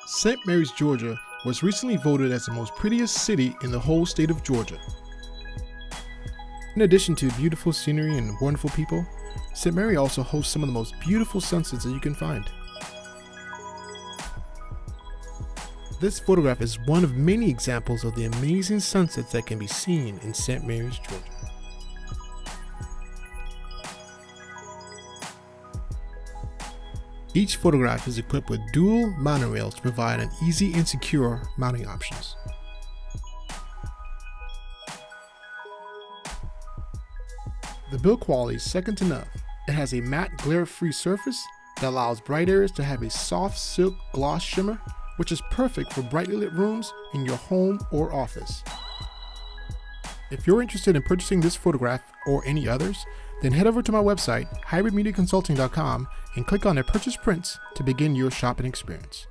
St. Mary's, Georgia was recently voted as the most prettiest city in the whole state of Georgia. In addition to beautiful scenery and wonderful people, St. Mary also hosts some of the most beautiful sunsets that you can find. This photograph is one of many examples of the amazing sunsets that can be seen in St. Mary's, Georgia. Each photograph is equipped with dual mounting rails to provide an easy and secure mounting options. The build quality is second to none. It has a matte glare-free surface that allows bright areas to have a soft silk gloss shimmer, which is perfect for brightly lit rooms in your home or office. If you're interested in purchasing this photograph or any others, then head over to my website, hybridmediaconsulting.com, and click on the Purchase Prints to begin your shopping experience.